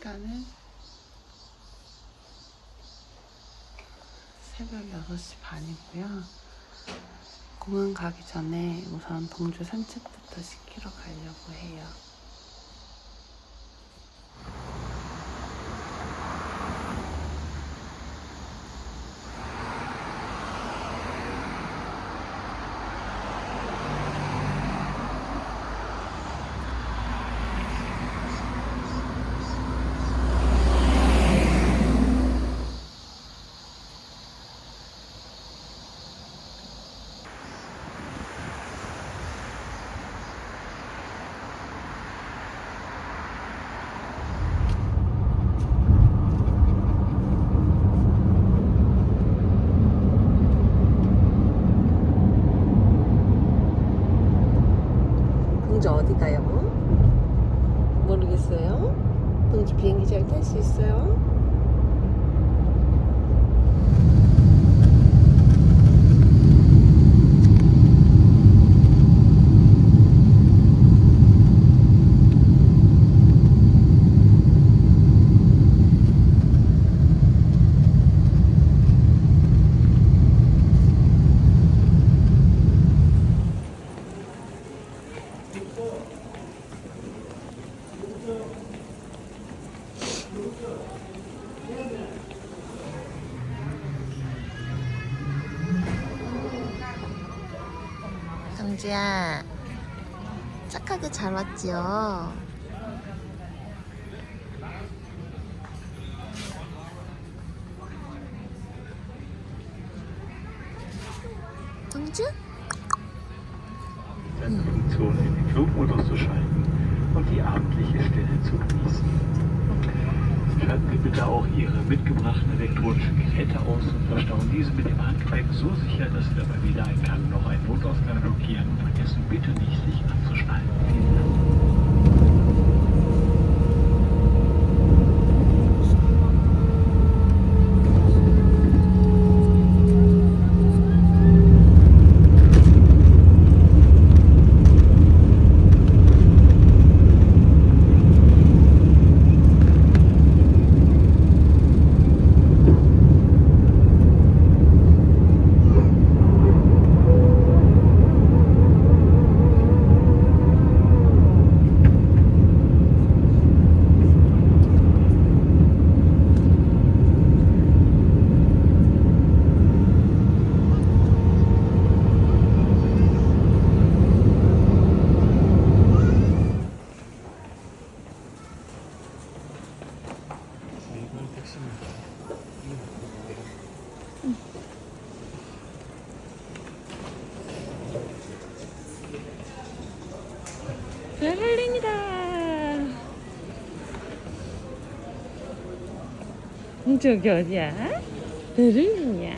시간은 새벽 6시 반이고요. 공항 가기 전에 우선 동주 산책부터 시키러 가려고 해요. 동주 어디 가요? 모르겠어요? 동주 비행기 잘 탈 수 있어요? 동주야, 착하게 잘 왔지요? 동주? Funktion in den Flugmodus zu schalten und die abendliche Stille zu genießen. Schalten Sie bitte auch Ihre mitgebrachten elektronischen Geräte aus und verstauen diese mit dem Handgepäck so sicher, dass Sie dabei weder einen Gang noch einen Notausgang blockieren. Vergessen bitte nicht, sich anzuschnallen. Vielen Dank. 베를린이다. 저기 어디야? 베를린이야?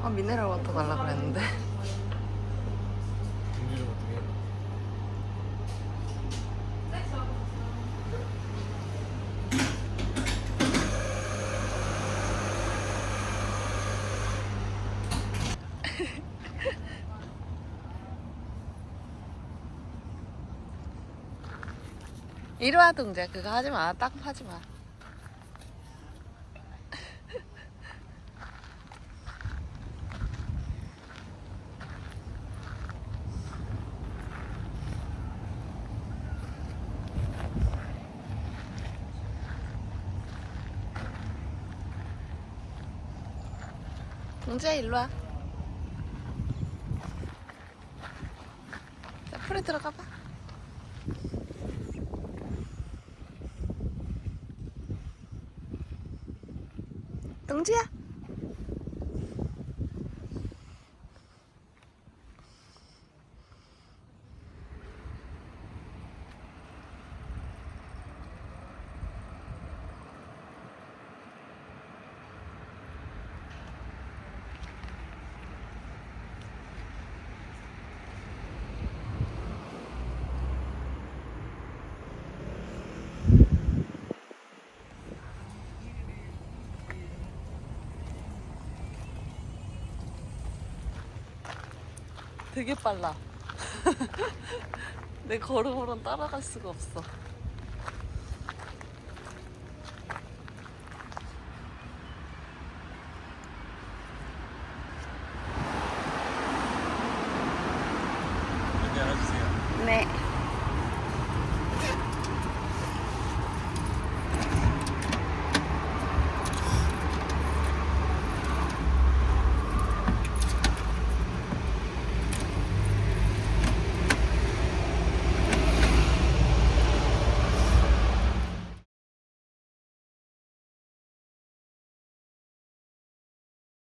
아, 미네랄 워터 달라 그랬는데. 이리 와, 동자. 그거 하지 마. 딱 하지 마. 동자, 일로 와. 자, 풀에 들어가 봐. 동지야. 되게 빨라. 내 걸음으로는 따라갈 수가 없어. 안녕하세요. 네.